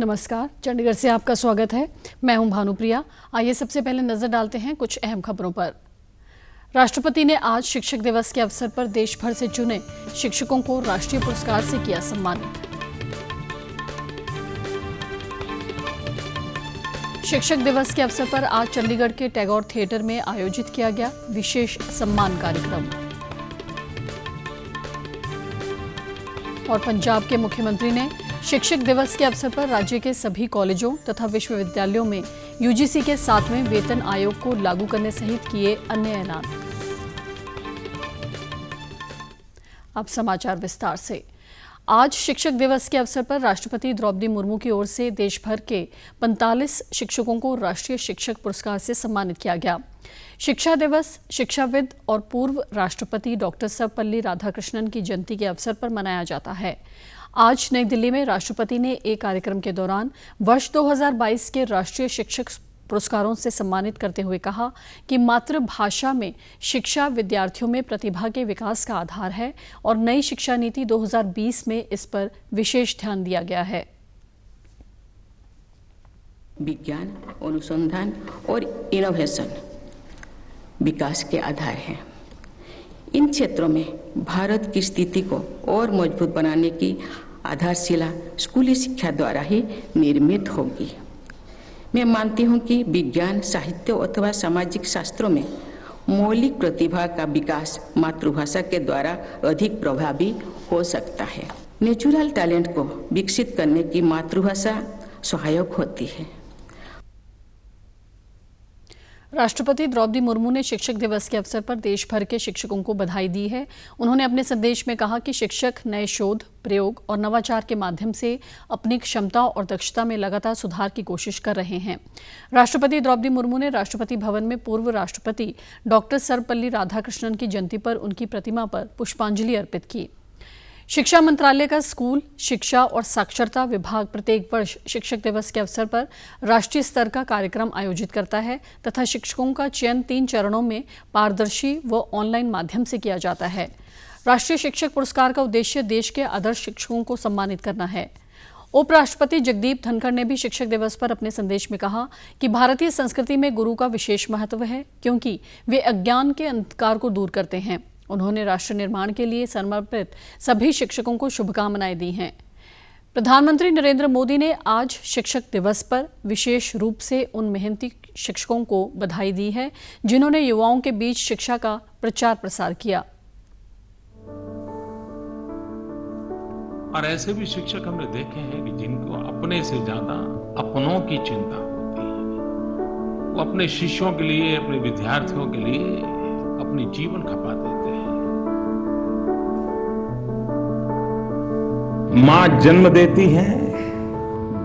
नमस्कार, चंडीगढ़ से आपका स्वागत है। मैं हूं भानुप्रिया। आइए सबसे पहले नजर डालते हैं कुछ अहम खबरों पर। राष्ट्रपति ने आज शिक्षक दिवस के अवसर पर देश भर से चुने शिक्षकों को राष्ट्रीय पुरस्कार से किया सम्मानित। शिक्षक दिवस के अवसर पर आज चंडीगढ़ के टैगोर थिएटर में आयोजित किया गया विशेष सम्मान कार्यक्रम। और पंजाब के मुख्यमंत्री ने शिक्षक दिवस के अवसर पर राज्य के सभी कॉलेजों तथा विश्वविद्यालयों में यूजीसी के 7वें वेतन आयोग को लागू करने सहित किए अन्य ऐलान। अब समाचार विस्तार से। आज शिक्षक दिवस के अवसर पर राष्ट्रपति द्रौपदी मुर्मू की ओर से देश भर के 45 शिक्षकों को राष्ट्रीय शिक्षक पुरस्कार से सम्मानित किया गया। शिक्षा दिवस शिक्षाविद और पूर्व राष्ट्रपति डॉक्टर सर्वपल्ली राधाकृष्णन की जयंती के अवसर पर मनाया जाता है। आज नई दिल्ली में राष्ट्रपति ने एक कार्यक्रम के दौरान वर्ष 2022 के राष्ट्रीय शिक्षक पुरस्कारों से सम्मानित करते हुए कहा कि मातृभाषा में शिक्षा विद्यार्थियों में प्रतिभा के विकास का आधार है और नई शिक्षा नीति 2020 में इस पर विशेष ध्यान दिया गया है। विज्ञान, अनुसंधान और इनोवेशन विकास के आधार हैं। इन क्षेत्रों में भारत की स्थिति को और मजबूत बनाने की आधारशिला स्कूली शिक्षा द्वारा ही निर्मित होगी। मैं मानती हूं कि विज्ञान, साहित्य अथवा सामाजिक शास्त्रों में मौलिक प्रतिभा का विकास मातृभाषा के द्वारा अधिक प्रभावी हो सकता है। नेचुरल टैलेंट को विकसित करने की मातृभाषा सहायक होती है। राष्ट्रपति द्रौपदी मुर्मू ने शिक्षक दिवस के अवसर पर देश भर के शिक्षकों को बधाई दी है। उन्होंने अपने संदेश में कहा कि शिक्षक नए शोध, प्रयोग और नवाचार के माध्यम से अपनी क्षमता और दक्षता में लगातार सुधार की कोशिश कर रहे हैं। राष्ट्रपति द्रौपदी मुर्मू ने राष्ट्रपति भवन में पूर्व राष्ट्रपति डॉक्टर सर्वपल्ली राधाकृष्णन की जयंती पर उनकी प्रतिमा पर पुष्पांजलि अर्पित की। शिक्षा मंत्रालय का स्कूल शिक्षा और साक्षरता विभाग प्रत्येक वर्ष शिक्षक दिवस के अवसर पर राष्ट्रीय स्तर का कार्यक्रम आयोजित करता है तथा शिक्षकों का चयन 3 चरणों में पारदर्शी व ऑनलाइन माध्यम से किया जाता है। राष्ट्रीय शिक्षक पुरस्कार का उद्देश्य देश के आदर्श शिक्षकों को सम्मानित करना है। उपराष्ट्रपति जगदीप धनखड़ ने भी शिक्षक दिवस पर अपने संदेश में कहा कि भारतीय संस्कृति में गुरु का विशेष महत्व है, क्योंकि वे अज्ञान के अंधकार को दूर करते हैं। उन्होंने राष्ट्र निर्माण के लिए समर्पित सभी शिक्षकों को शुभकामनाएं दी हैं। प्रधानमंत्री नरेंद्र मोदी ने आज शिक्षक दिवस पर विशेष रूप से उन मेहनती शिक्षकों को बधाई दी है जिन्होंने युवाओं के बीच शिक्षा का प्रचार प्रसार किया। और ऐसे भी शिक्षक हमने देखे हैं कि जिनको अपने से ज्यादा अपनों की चिंता होती है। वो अपने शिष्यों के लिए, अपने विद्यार्थियों के लिए अपनी जीवन खपा देते हैं। मां जन्म देती है,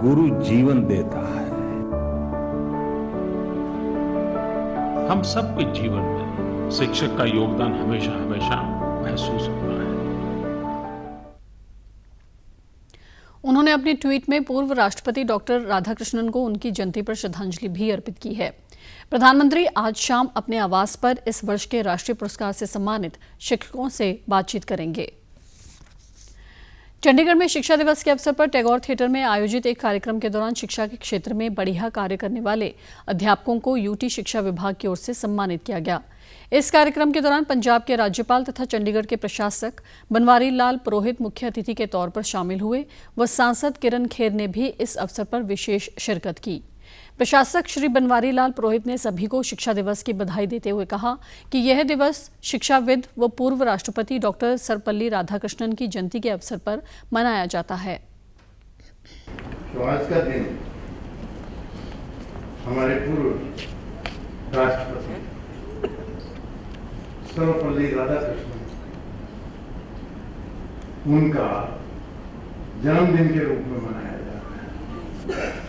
गुरु जीवन देता है। हम सबके जीवन में शिक्षक का योगदान हमेशा हमेशा महसूस होता है। उन्होंने अपने ट्वीट में पूर्व राष्ट्रपति डॉक्टर राधाकृष्णन को उनकी जयंती पर श्रद्धांजलि भी अर्पित की है। प्रधानमंत्री आज शाम अपने आवास पर इस वर्ष के राष्ट्रीय पुरस्कार से सम्मानित शिक्षकों से बातचीत करेंगे। चंडीगढ़ में शिक्षा दिवस के अवसर पर टैगोर थिएटर में आयोजित एक कार्यक्रम के दौरान शिक्षा के क्षेत्र में बढ़िया कार्य करने वाले अध्यापकों को यूटी शिक्षा विभाग की ओर से सम्मानित किया गया। इस कार्यक्रम के दौरान पंजाब के राज्यपाल तथा चंडीगढ़ के प्रशासक बनवारी लाल पुरोहित मुख्य अतिथि के तौर पर शामिल हुए व सांसद किरण खेर ने भी इस अवसर पर विशेष शिरकत की। प्रशासक श्री बनवारी लाल पुरोहित ने सभी को शिक्षा दिवस की बधाई देते हुए कहा कि यह दिवस शिक्षाविद व पूर्व राष्ट्रपति डॉक्टर सर्वपल्ली राधाकृष्णन की जयंती के अवसर पर मनाया जाता है। तो आज का दिन हमारे पूर्व राष्ट्रपति सर्वपल्ली राधाकृष्णन उनका जन्मदिन के रूप में मनाया जाता है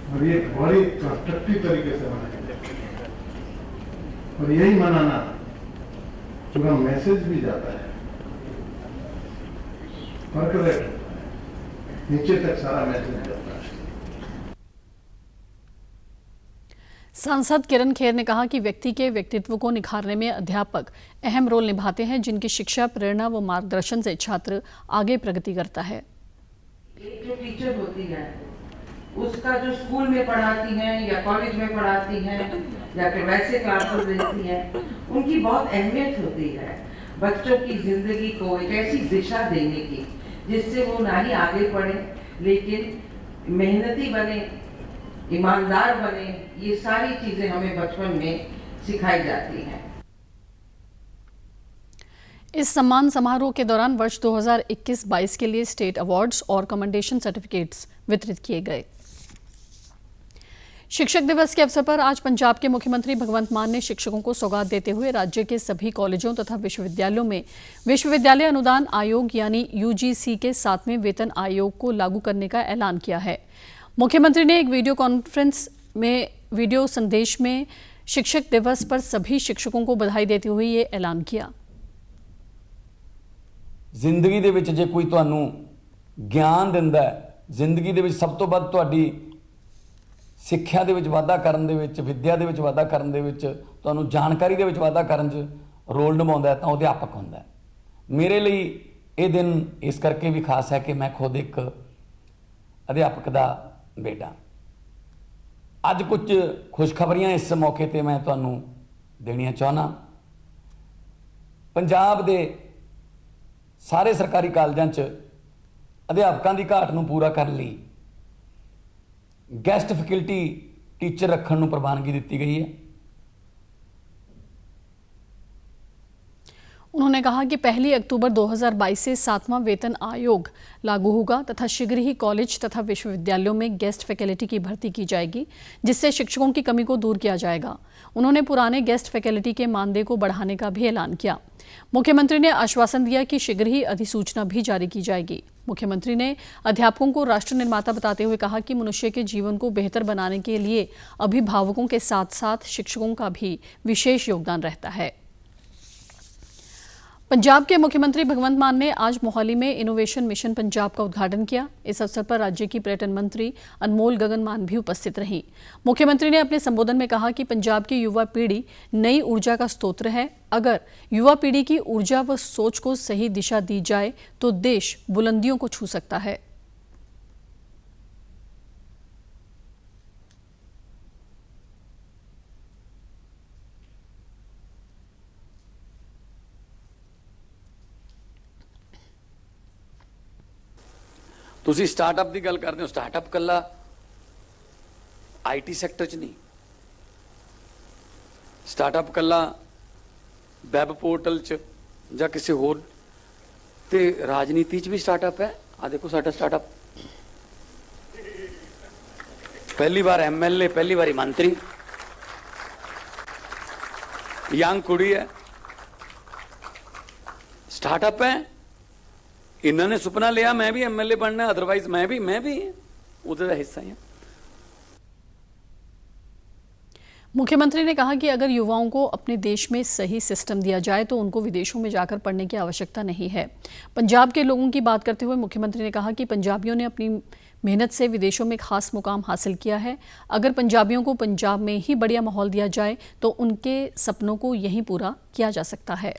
और ये बड़ी कंस्ट्रक्टिव तरीके से मनाया जाता है और यही मनाना पूरा मैसेज भी जाता है, परकलेट होता है, नीचे तक सारा मैसेज जाता है। सांसद किरण खेर ने कहा कि व्यक्ति के व्यक्तित्व को निखारने में अध्यापक अहम रोल निभाते हैं, जिनकी शिक्षा, प्रेरणा व मार्गदर्शन से छात्र आगे प्रगति करता है। एक जो टीचर होती है उसका जो स्कूल में पढ़ाती हैं या कॉलेज में पढ़ाती हैं या फिर वैसे क्लासेस देती हैं, उनकी बहुत अहमियत होती है बच्चों की जिंदगी को एक ऐसी दिशा देने की जिससे वो ना ही आगे बढ़े लेकिन मेहनती बने, ईमानदार बने। ये सारी चीजें हमें बचपन में सिखाई जाती हैं। इस सम्मान समारोह के दौरान वर्ष 2021-22 के लिए स्टेट अवार्ड्स और कमेंडेशन सर्टिफिकेट्स वितरित किए गए। शिक्षक दिवस के अवसर पर आज पंजाब के मुख्यमंत्री भगवंत मान ने शिक्षकों को सौगात देते हुए राज्य के सभी कॉलेजों तथा विश्वविद्यालयों में विश्वविद्यालय अनुदान आयोग यानी यूजीसी के 7वें वेतन आयोग को लागू करने का ऐलान किया है। मुख्यमंत्री ने एक वीडियो कॉन्फ्रेंस में वीडियो संदेश में शिक्षक दिवस पर सभी शिक्षकों को बधाई देते हुए ये ऐलान किया। जिंदगी दे विच जे कोई तुहानू ज्ञान दिंदा है, जिंदगी दे विच सब तो वध तुहाडी सिक्ख्या दे विच वाधा करन दे विच, विद्या दे विच वाधा करन दे विच, तुहानू जानकारी दे विच वाधा करन च रोल निभाउंदा है तां ओह अध्यापक हुंदा है। मेरे लिए ये दिन इस करके भी खास है कि मैं खुद एक अध्यापक दा बेटा। अज कुछ खुशखबरियां इस मौके ते मैं तुहानू देनियां चाहुंदा। पंजाब दे सारे सरकारी कॉलेजां च अध्यापकों की घाट नूं पूरा करने लई गैसट फैकल्टी टीचर रखने नूं प्रवानगी दी गई है। उन्होंने कहा कि 1 अक्टूबर 2022 से 7वां वेतन आयोग लागू होगा तथा शीघ्र ही कॉलेज तथा विश्वविद्यालयों में गेस्ट फैकल्टी की भर्ती की जाएगी, जिससे शिक्षकों की कमी को दूर किया जाएगा। उन्होंने पुराने गेस्ट फैकल्टी के मानदेय को बढ़ाने का भी ऐलान किया। मुख्यमंत्री ने आश्वासन दिया कि शीघ्र ही अधिसूचना भी जारी की जाएगी। मुख्यमंत्री ने अध्यापकों को राष्ट्र निर्माता बताते हुए कहा कि मनुष्य के जीवन को बेहतर बनाने के लिए अभिभावकों के साथ साथ शिक्षकों का भी विशेष योगदान रहता है। पंजाब के मुख्यमंत्री भगवंत मान ने आज मोहाली में इनोवेशन मिशन पंजाब का उद्घाटन किया। इस अवसर पर राज्य की पर्यटन मंत्री अनमोल गगन मान भी उपस्थित रहीं। मुख्यमंत्री ने अपने संबोधन में कहा कि पंजाब की युवा पीढ़ी नई ऊर्जा का स्रोत है। अगर युवा पीढ़ी की ऊर्जा व सोच को सही दिशा दी जाए तो देश बुलंदियों को छू सकता है। तुसी स्टार्टअप की गल करते हो, स्टार्टअप कला IT सैक्टर च नहीं, स्टार्टअप कला वैब पोर्टल च या किसी होर ते राजनीति च भी स्टार्टअप है। आ देखो साडा स्टार्टअप पहली बार MLA, पहली बार मंत्री, यंग कुड़ी है, स्टार्टअप है। इन्होंने सुपना लिया मैं भी MLA बनना, अदरवाइज मैं भी उधर हिस्सा ही। मुख्यमंत्री ने कहा कि अगर युवाओं को अपने देश में सही सिस्टम दिया जाए तो उनको विदेशों में जाकर पढ़ने की आवश्यकता नहीं है। पंजाब के लोगों की बात करते हुए मुख्यमंत्री ने कहा कि पंजाबियों ने अपनी मेहनत से विदेशों में खास मुकाम हासिल किया है। अगर पंजाबियों को पंजाब में ही बढ़िया माहौल दिया जाए तो उनके सपनों को यहीं पूरा किया जा सकता है।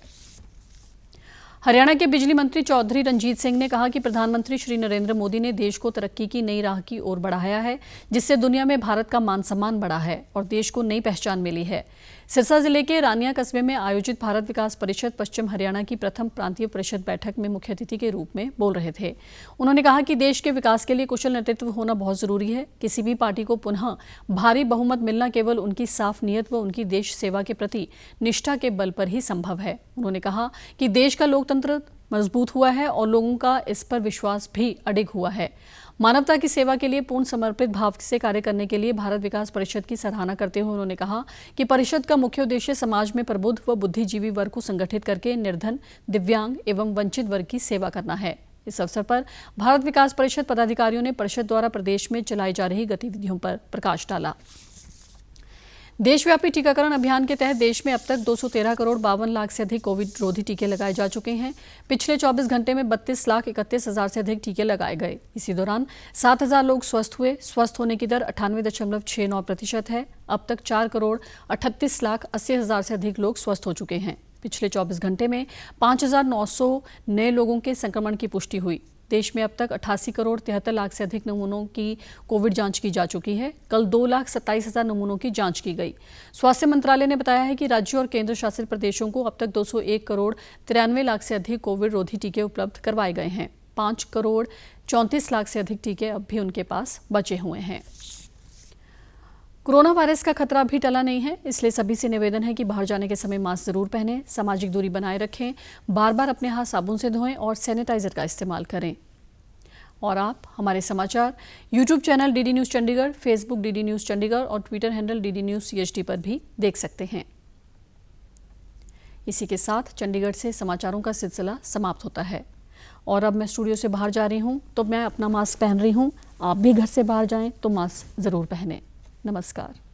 हरियाणा के बिजली मंत्री चौधरी रंजीत सिंह ने कहा कि प्रधानमंत्री श्री नरेंद्र मोदी ने देश को तरक्की की नई राह की ओर बढ़ाया है, जिससे दुनिया में भारत का मान सम्मान बढ़ा है और देश को नई पहचान मिली है। सिरसा जिले के रानिया कस्बे में आयोजित भारत विकास परिषद पश्चिम हरियाणा की प्रथम प्रांतीय परिषद बैठक में मुख्य अतिथि के रूप में बोल रहे थे। उन्होंने कहा कि देश के विकास के लिए कुशल नेतृत्व होना बहुत जरूरी है। किसी भी पार्टी को पुनः भारी बहुमत मिलना केवल उनकी साफ नीयत व उनकी देश सेवा के प्रति निष्ठा के बल पर ही संभव है। उन्होंने कहा कि देश का लोकतंत्र मजबूत हुआ है और लोगों का इस पर विश्वास भी अडिग हुआ है। मानवता की सेवा के लिए पूर्ण समर्पित भाव से कार्य करने के लिए भारत विकास परिषद की सराहना करते हुए उन्होंने कहा कि परिषद का मुख्य उद्देश्य समाज में प्रबुद्ध व बुद्धिजीवी वर्ग को संगठित करके निर्धन, दिव्यांग एवं वंचित वर्ग की सेवा करना है। इस अवसर पर भारत विकास परिषद पदाधिकारियों ने परिषद द्वारा प्रदेश में चलाई जा रही गतिविधियों पर प्रकाश डाला। देशव्यापी टीकाकरण अभियान के तहत देश में अब तक 213 करोड़ 52 लाख से अधिक कोविड रोधी टीके लगाए जा चुके हैं। पिछले 24 घंटे में 32,31,000 से अधिक टीके लगाए गए। इसी दौरान 7,000 लोग स्वस्थ हुए। स्वस्थ होने की दर 98.69% है। अब तक 4 करोड़ 38,80,000 से अधिक लोग स्वस्थ हो चुके हैं। पिछले 24 घंटे में 5,900 नए लोगों के संक्रमण की पुष्टि हुई। देश में अब तक 88 करोड़ 73 लाख से अधिक नमूनों की कोविड जांच की जा चुकी है। कल 2,27,000 नमूनों की जांच की गई। स्वास्थ्य मंत्रालय ने बताया है कि राज्यों और केंद्र शासित प्रदेशों को अब तक 201 करोड़ 93 लाख से अधिक कोविड रोधी टीके उपलब्ध करवाए गए हैं। 5 करोड़ 34 लाख से अधिक टीके अब भी उनके पास बचे हुए हैं। कोरोना वायरस का खतरा भी टला नहीं है, इसलिए सभी से निवेदन है कि बाहर जाने के समय मास्क जरूर पहनें, सामाजिक दूरी बनाए रखें, बार बार अपने हाथ साबुन से धोएं और सैनिटाइजर का इस्तेमाल करें। और आप हमारे समाचार YouTube channel DD News Chandigarh, Facebook DD News Chandigarh और Twitter handle DD News CHD पर भी देख सकते हैं। इसी के साथ चंडीगढ़ से समाचारों का सिलसिला समाप्त होता है और अब मैं स्टूडियो से बाहर जा रही हूं तो मैं अपना मास्क पहन रही हूं। आप भी घर से बाहर जाएं तो मास्क जरूर पहनें। नमस्कार।